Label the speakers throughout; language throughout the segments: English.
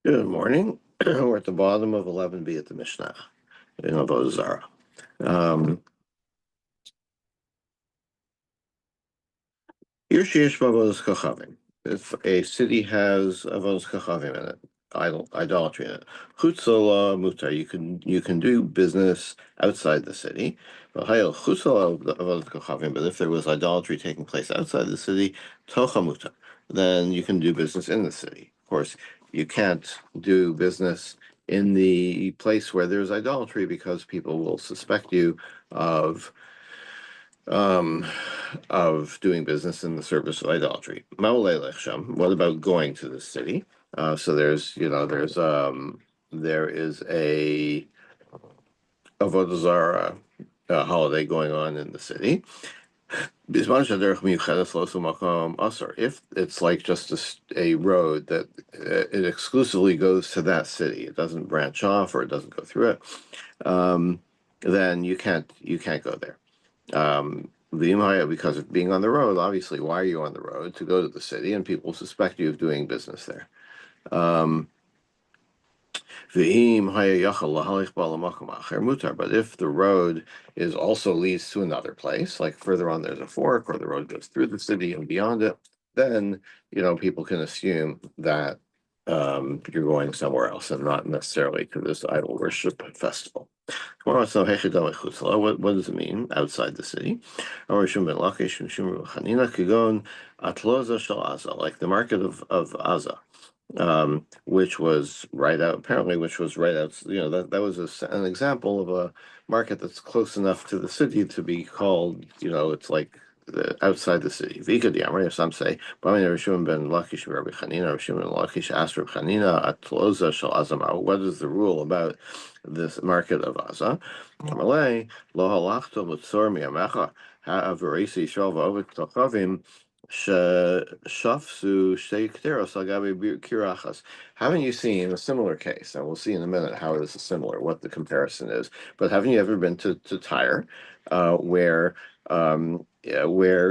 Speaker 1: Good morning. We're at the bottom of 11b at the Mishnah in Avodah Zarah. Here sheyesh b'avodas kochavim. If a city has avodas kochavim in it, idolatry in it, chutzala mutar, you can do business outside the city. But chutzala avodas kochavim. But if there was idolatry taking place outside the city, tocha mutar, then you can do business in the city. Of course, you can't do business in the place where there's idolatry because people will suspect you of um, doing business in the service of idolatry. What about going to the city? So there is a Avodah Zarah holiday going on in the city. If it's like just a road that it exclusively goes to that city, it doesn't branch off or it doesn't go through it, then you can't go there. Because of being on the road, obviously, why are you on the road? To go to the city, and people suspect you of doing business there. Um, but if the road is also leads to another place, like further on there's a fork, or the road goes through the city and beyond it, then people can assume that you're going somewhere else and not necessarily to this idol worship festival. What does it mean outside the city? Like the market of Aza, which was right out, apparently, which was right out, that was an example of a market that's close enough to the city to be called, it's like outside the city. Vika Diamar, some say, Rishon ben Lakish Rabbi Chanina, Rishon ben Lakish asked Rabbi Chanina at Tloza Shal Azamah, what is the rule about this market of Aza? Amalei, Lo halachto l'tzor miyamecha, ha'avarisi Yisrael v'ovet tochavim, shafsu shtei kteros al gabi kirachas. Haven't you seen a similar case? And we'll see in a minute how this is similar, what the comparison is. But haven't you ever been to Tyre, where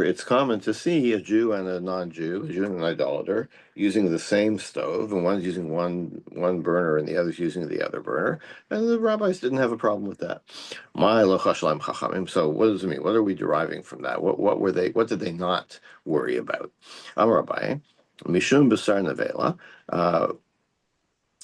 Speaker 1: it's common to see a Jew and a non-Jew, a Jew and an idolater, using the same stove, and one's using one burner and the other's using the other burner, and the rabbis didn't have a problem with that. So what does it mean? What are we deriving from that? What did they not worry about? Amar Abaye, Mishum Basar Nevela.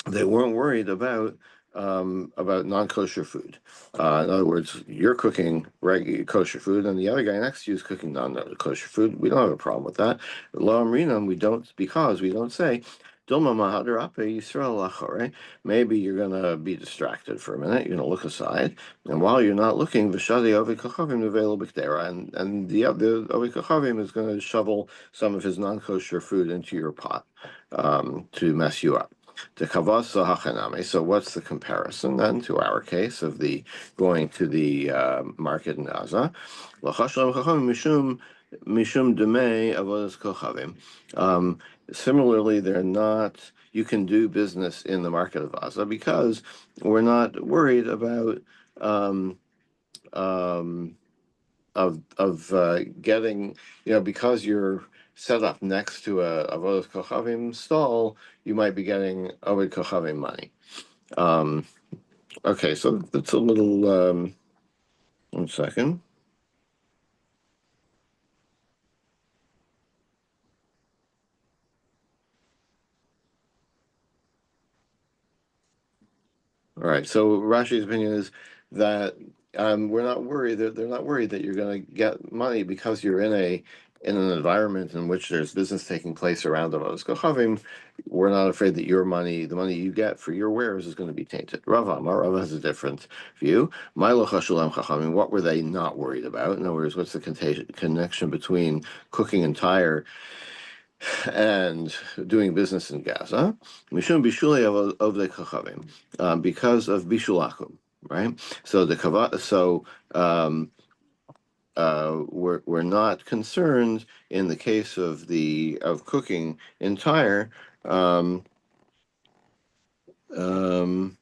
Speaker 1: They weren't worried about non-kosher food. In other words, you're cooking regular kosher food, and the other guy next to you is cooking non-kosher food. We don't have a problem with that. Lo amrinam, we don't, because we don't say, Dilma mahadar ape Yisrael lachore. Maybe you're gonna be distracted for a minute. You're gonna look aside, and while you're not looking, v'shadi ovi kachavim nevelo b'ktera, and the ovi kachavim is going to shovel some of his non-kosher food into your pot to mess you up. The kavasa hachanami. So what's the comparison then to our case of the going to the market in Gaza? Mishum demei avodas kochavim. Similarly, they're not. You can do business in the market of Gaza because we're not worried about um, getting, because you're set up next to a Avodah Kochavim stall, you might be getting Avodah Kochavim money. Um, okay, so that's a little. 1 second. All right. So Rashi's opinion is that we're not worried that they're not worried that you're going to get money because you're in an environment in which there's business taking place around the Avodas Kochavim. We're not afraid that your money, the money you get for your wares, is going to be tainted. Rava has a different view. What were they not worried about? In other words, what's the connection between cooking and Tyre and doing business in Gaza? Mishum bishulei of the kachavim, because of bishulakum, right? So we're not concerned in the case of cooking in Tyre. Um, um,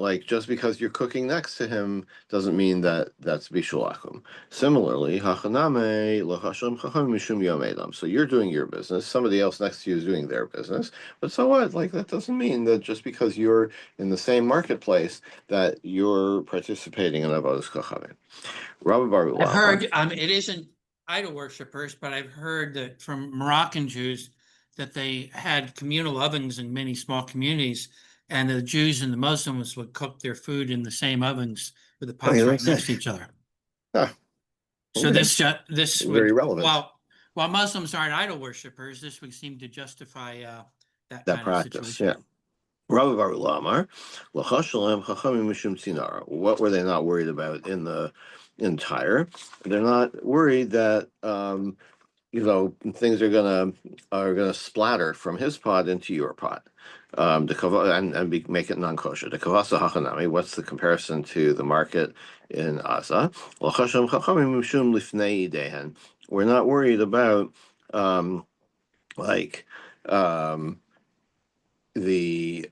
Speaker 1: like just because you're cooking next to him doesn't mean that that's bishul. Similarly, hachaname lo hashem chacham mishum yom edam. So you're doing your business, somebody else next to you is doing their business, but so what? Like that doesn't mean that just because you're in the same marketplace that you're participating in avodas kachavim. Rabbi Baruch
Speaker 2: I've
Speaker 1: Lamar.
Speaker 2: heard, it isn't idol worshippers, but I've heard that from Moroccan Jews that they had communal ovens in many small communities, and the Jews and the Muslims would cook their food in the same ovens with the
Speaker 1: Oh,
Speaker 2: pots
Speaker 1: you
Speaker 2: right
Speaker 1: don't say.
Speaker 2: next to each other.
Speaker 1: Ah,
Speaker 2: So
Speaker 1: okay.
Speaker 2: this
Speaker 1: Very
Speaker 2: would,
Speaker 1: relevant.
Speaker 2: while Muslims aren't idol worshippers, this would seem to justify that
Speaker 1: That
Speaker 2: kind of
Speaker 1: practice,
Speaker 2: situation.
Speaker 1: yeah. Rabbi Baruch Lamar, L'chashalem chachamim mishum tzinara. What were they not worried about in the entire? They're not worried that things are gonna splatter from his pot into your pot. Make it non-kosher. The kavasa hachanami. What's the comparison to the market in Asa? L'chashalem chachamim mishum lifnei idehen. We're not worried about like um, the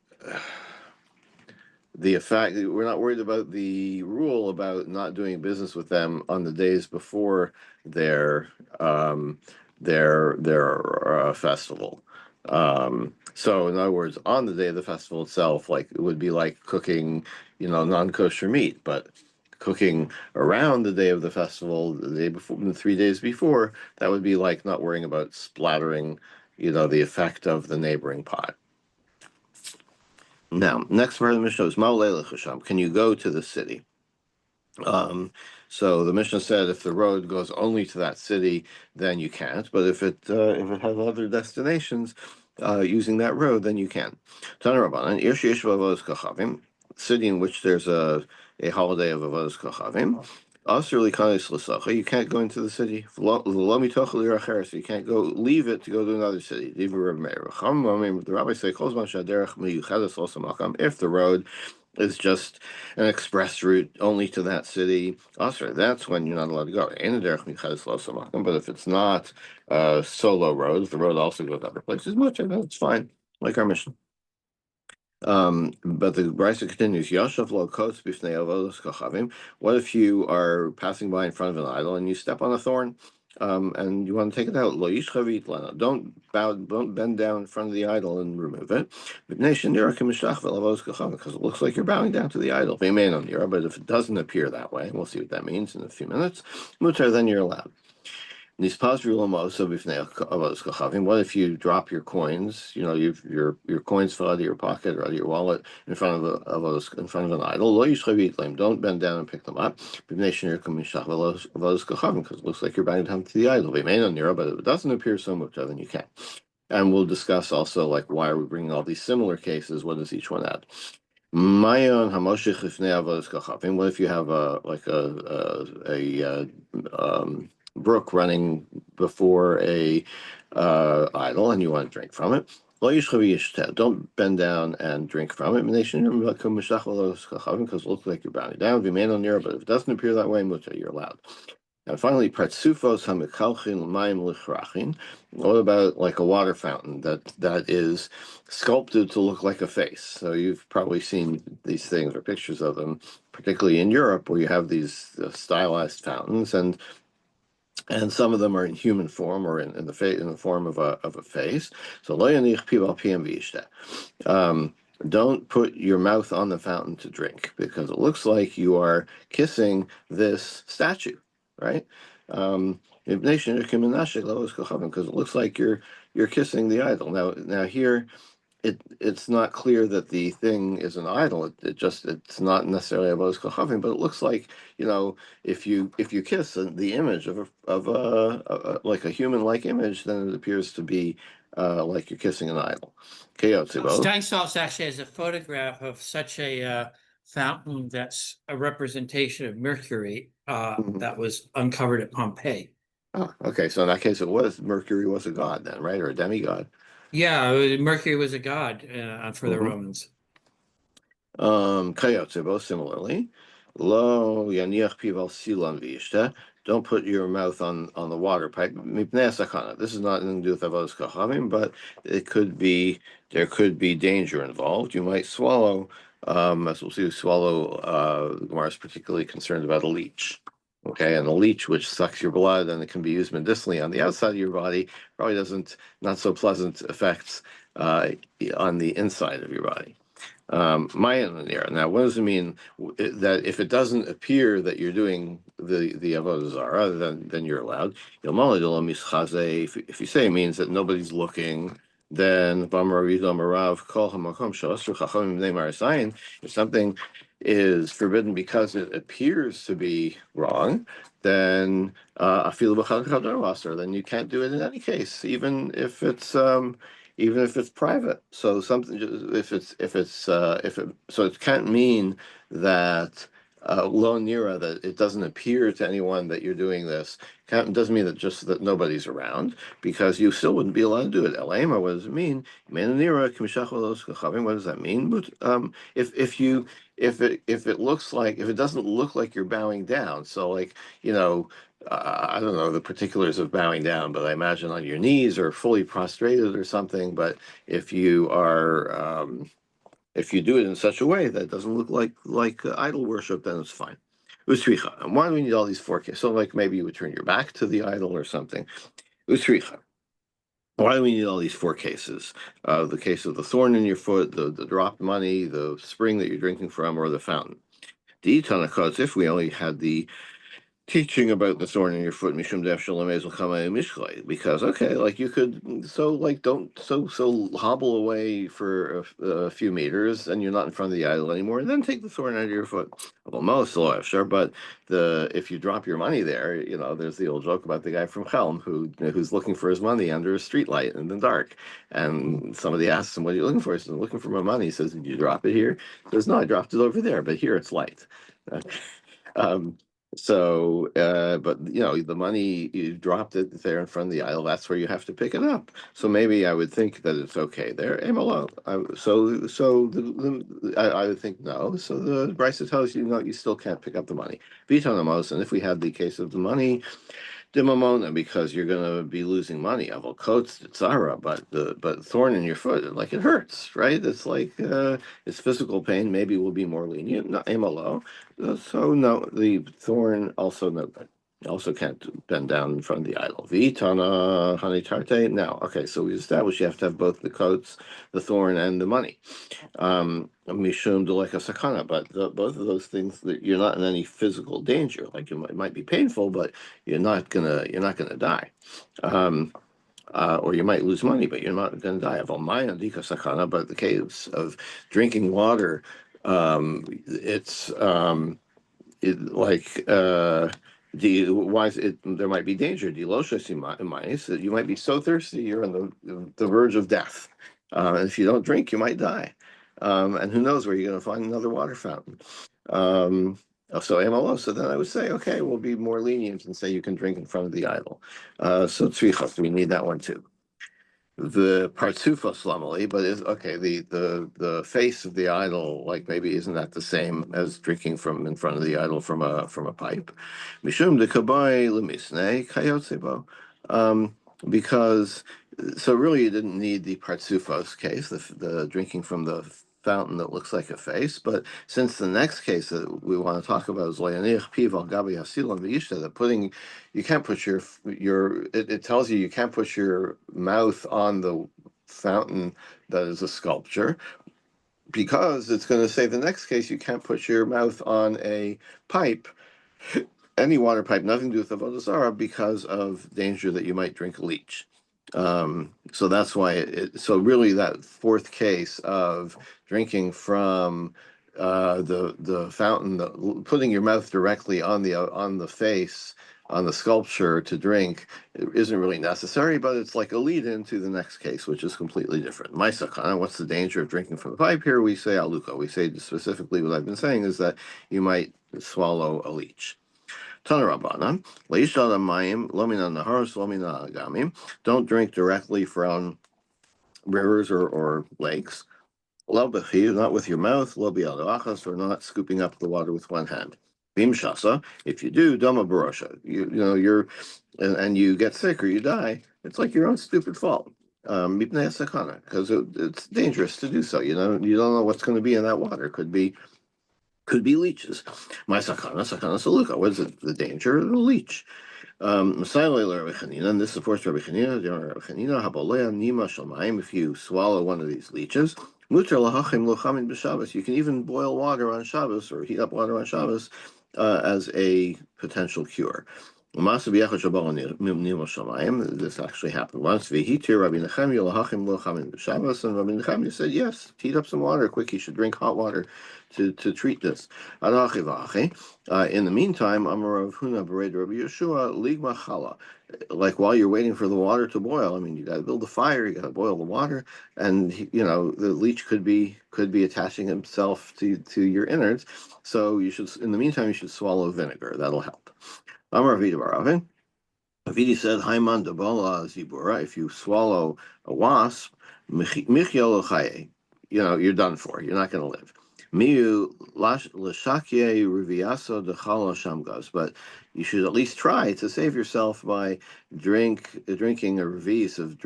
Speaker 1: the effect. We're not worried about the rule about not doing business with them on the days before their um, their festival. So in other words, on the day of the festival itself, like it would be like cooking, non-kosher meat, but cooking around the day of the festival, the day before, the 3 days before, that would be like not worrying about splattering, the effect of the neighboring pot. Now, next part of the Mishnah is Ma'olei L'Chasham. Can you go to the city? So the Mishnah said if the road goes only to that city, then you can't. But if it has other destinations using that road, then you can. Tana Rabbanan, Ir sheyesh b'avodas kachavim, city in which there's a holiday of avodas kachavim. Asur likanis l'sacha, you can't go into the city. V'lo mitoch l'ir acheres, so you can't go leave it to go to another city. Divrei Rav Meir. The rabbis say, Kol zman she'haderech miyuchedes l'osam makam, if the road is just an express route only to that city, also that's when you're not allowed to go. But if it's not a solo road, if the road also goes other places, much of it's fine, like our mission. But the Brisa continues, Yashav lo kotz b'fnei avodos kachavim. What if you are passing by in front of an idol and you step on a thorn? And you want to take it out. Lo yishchavit lana. Don't bend down in front of the idol and remove it. Because it looks like you're bowing down to the idol. But if it doesn't appear that way, we'll see what that means in a few minutes. Mutar, then you're allowed. What if you drop your coins? Your coins fell out of your pocket or out of your wallet in front of an idol. Don't bend down and pick them up because it looks like you're bending down to the idol. But if it doesn't appear so much, then you can. And we'll discuss also like why are we bringing all these similar cases? What does each one add? Mayon hamoshich lifnei avodas kachavim. What if you have a brook running before a idol and you want to drink from it? Don't bend down and drink from it. Because it looks like you're bowing down. But if it doesn't appear that way, you're allowed. And finally, partsufos hamichalchin l'mayim lichrachin. What about like a water fountain that is sculpted to look like a face? So you've probably seen these things or pictures of them, particularly in Europe, where you have these stylized fountains, and some of them are in human form or in the form of a face. So lo yanich piv al piyam v'yishteh. Don't put your mouth on the fountain to drink because it looks like you are kissing this statue, right? Because it looks like you're kissing the idol. Now here it's not clear that the thing is an idol. It's not necessarily avodas kochavim, but it looks like if you kiss the image of a like a human like image, then it appears to be like you're kissing an idol.
Speaker 2: Steinsaltz actually has a photograph of such a fountain that's a representation of Mercury that was uncovered at Pompeii.
Speaker 1: Oh, okay. So in that case, Mercury was a god then, right, or a demigod?
Speaker 2: Yeah, Mercury was a god for the Romans.
Speaker 1: Kayotze, similarly. Lo yaniach piv al silan v'yishteh. Don't put your mouth on the water pipe. Mipnei sakana. This is not anything to do with avodas kachavim, but there could be danger involved. You might swallow As we'll see, swallow, the Gemara is particularly concerned about a leech. Okay, and a leech which sucks your blood and it can be used medicinally on the outside of your body probably doesn't, not so pleasant effects on the inside of your body. Maya Nanir. Now, what does it mean that if it doesn't appear that you're doing the Avodah Zarah, then you're allowed? If you say it means that nobody's looking, then if something is forbidden because it appears to be wrong, then then you can't do it in any case, even if it's private. So something, if it, so it can't mean that lo nira, that it doesn't appear to anyone that you're doing this. Doesn't mean that just that nobody's around, because you still wouldn't be allowed to do it. Elema, what does it mean? What does that mean? But if it looks like, if it doesn't look like you're bowing down, so like, you know, I don't know the particulars of bowing down, but I imagine on your knees or fully prostrated or something. But if you are, if you do it in such a way that doesn't look like idol worship, then it's fine. Usricha. And why do we need all these four cases? So, like maybe you would turn your back to the idol or something. Usricha. Why do we need all these four cases? The case of the thorn in your foot, the dropped money, the spring that you're drinking from, or the fountain. The Tanakos, if we only had the teaching about the thorn in your foot, mishum def shalom ezel kamei mishlei, because okay, like you could, so like don't so hobble away for a few meters, and you're not in front of the idol anymore, and then take the thorn out of your foot. Well, most sure, but if you drop your money there, you know, there's the old joke about the guy from Helm who's looking for his money under a street light in the dark, and somebody asks him, "What are you looking for?" He says, "I'm looking for my money." He says, "Did you drop it here?" He says, "No, I dropped it over there, but here it's light." Um, but you know, the money, you dropped it there in front of the aisle. That's where you have to pick it up. So maybe I would think that it's okay there. Emelo. I would think no. So the Brisa tells you no, you still can't pick up the money. Vitanamos, and if we had the case of the money, Dimamona, because you're going to be losing money. Avol coats Zarah, but thorn in your foot, like it hurts, right? It's like it's physical pain. Maybe we'll be more lenient. No, amalo. So no, the thorn also no good. Also can't bend down in front of the idol. Vitana honey tarte. Now, okay, so we established you have to have both the coats, the thorn, and the money. Mishum deleka sakana, but both of those things, that you're not in any physical danger. Like it might be painful, but you're not gonna die. Um, or you might lose money, but you're not going to die. Of Almaya dika sakana, but the case of drinking water, it's like why is it, there might be danger. You might be so thirsty you're on the verge of death. And if you don't drink, you might die. And who knows where you're going to find another water fountain. So MLO. So then I would say, okay, we'll be more lenient and say you can drink in front of the idol. So tzrichot, we need that one too. The partsufa slamali, but is okay. The face of the idol, like maybe isn't that the same as drinking from in front of the idol from a pipe? Mishum de kabai lemisne kayotsebo. Because so really you didn't need the partsufos case, the drinking from the fountain that looks like a face. But since the next case that we want to talk about is leyanich piv al gabi hasilam v'yishta, that putting, you can't put it tells you can't put your mouth on the fountain that is a sculpture, because it's going to say the next case you can't put your mouth on a pipe, any water pipe, nothing to do with Avodah Zarah, because of danger that you might drink a leech. So that's why so really that fourth case of drinking from the fountain, putting your mouth directly on the face, on the sculpture to drink, it isn't really necessary, but it's like a lead into the next case, which is completely different. My sakana, what's the danger of drinking from the pipe here? We say aluka. We say specifically what I've been saying is that you might swallow a leech. Tanarabana, Leishad Mayim, Lomina Naharos, Lomina Agamim. Don't drink directly from rivers or lakes. Lobechi, not with your mouth, Lobi Alachas, or not scooping up the water with one hand. Bimshasa, if you do, Doma Barosha, you know, and you get sick or you die, it's like your own stupid fault. mipnei sakana, because it's dangerous to do so. You don't know what's going to be in that water. Could be leeches. My sakana saluka. What is it? The danger of the leech. And this supports Rabbi Chanina. Rabbi Chanina, habolea nima shamayim. If you swallow one of these leeches, muter lahachim lochamin b'Shabbos. You can even boil water on Shabbos or heat up water on Shabbos as a potential cure. This actually happened once. V'hitir Rabbi Nechemia lahachim lochamin b'Shabbos, and Rabbi Nechemia said, yes, heat up some water quick. You should drink hot water to treat this. In the meantime, Amar Rav Huna Bered Rabbi Yeshua Ligma Chala. Like while you're waiting for the water to boil, I mean, you got to build a fire, you got to boil the water, and the leech could be attaching himself to your innards. So in the meantime, you should swallow vinegar. That'll help. Amar Avida Baravin. Avidi said, Haiman Dabola Zibura. If you swallow a wasp, Michiel Chaye, you're done for. You're not going to live. Miu l'shakye riviaso dechala shamgaz, but you should at least try to save yourself by drinking a revis of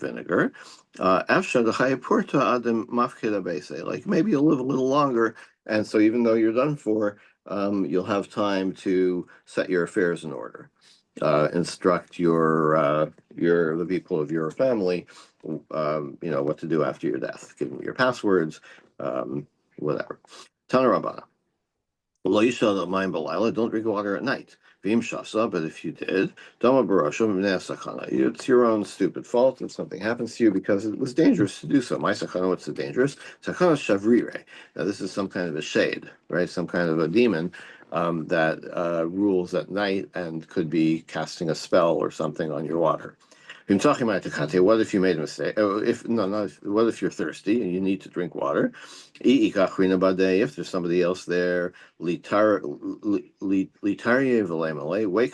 Speaker 1: vinegar. Afsha dechaye purta adam mafkeda bese, like maybe you'll live a little longer, and so even though you're done for, you'll have time to set your affairs in order. Instruct the people of your family, what to do after your death. Give them your passwords, whatever. Tana Rabbana. Lo yisha mayim b'layla. Don't drink water at night. V'im shasa. But if you did, dama barasha mimnei sakana. It's your own stupid fault if something happens to you because it was dangerous to do so. My sakana, what's the dangerous? Sakana shavrire. Now this is some kind of a shade, right? Some kind of a demon that rules at night and could be casting a spell or something on your water. What if you made a mistake? What if you're thirsty and you need to drink water? If there's somebody else there, wake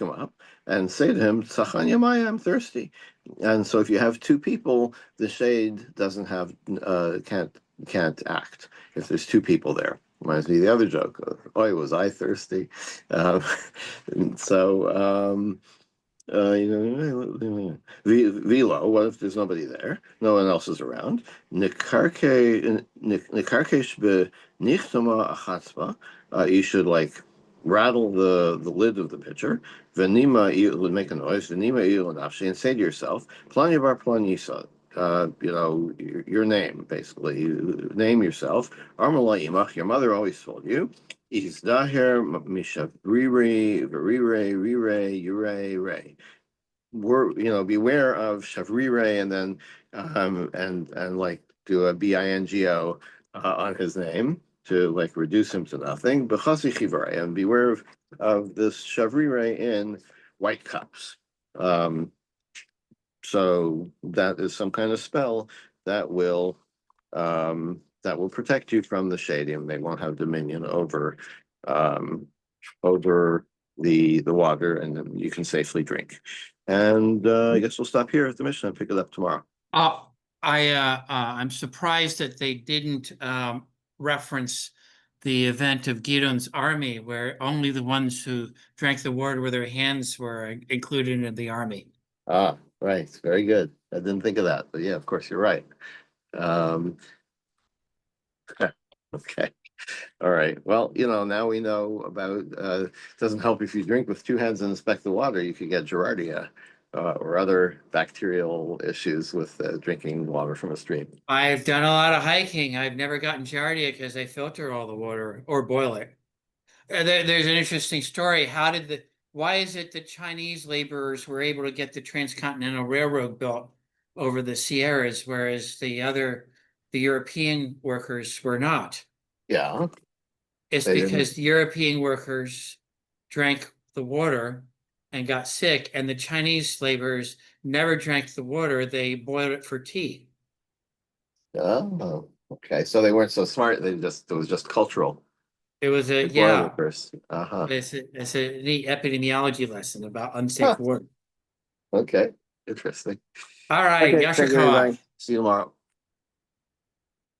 Speaker 1: him up and say to him, I'm thirsty. And so if you have two people, the shade doesn't have can't act if there's two people there. Reminds me of the other joke. Was I thirsty? Velo, what if there's nobody there? No one else is around. You should rattle the lid of the pitcher. Venima would make a noise. Venima and say to yourself, Planya bar Planyisa. Your name, basically. You name yourself. Armalai Imach, your mother always told you. Izdahir Mishavrire, Verire, Rire, Ure, Ray. Beware of Shavrire and then and do a bingo on his name to reduce him to nothing. B'chasi Chivare, and beware of this Shavrire in white cups. So that is some kind of spell that will protect you from the shadium. They won't have dominion over the water, and then you can safely drink. And I guess we'll stop here at the Mishnah and pick it up tomorrow.
Speaker 2: I'm surprised that they didn't reference the event of Gideon's army, where only the ones who drank the water with their hands were included in the army.
Speaker 1: Right. Very good. I didn't think of that, but yeah, of course you're right. Okay. All right. Well, now we know about, doesn't help if you drink with two hands and inspect the water, you could get Giardia or other bacterial issues with drinking water from a stream.
Speaker 2: I've done a lot of hiking. I've never gotten Giardia because they filter all the water or boil it. There's an interesting story. Why is it that Chinese laborers were able to get the Transcontinental Railroad built over the Sierras, whereas the European workers were not?
Speaker 1: Yeah.
Speaker 2: It's because the European workers drank the water and got sick, and the Chinese laborers never drank the water. They boiled it for tea.
Speaker 1: Oh, okay. So they weren't so smart. It was just cultural.
Speaker 2: It was
Speaker 1: Uh-huh.
Speaker 2: It's a neat epidemiology lesson about unsafe water.
Speaker 1: Okay. Interesting.
Speaker 2: All right,
Speaker 1: Okay,
Speaker 2: Yasher
Speaker 1: thank you, everybody.
Speaker 2: Koach.
Speaker 1: See you tomorrow.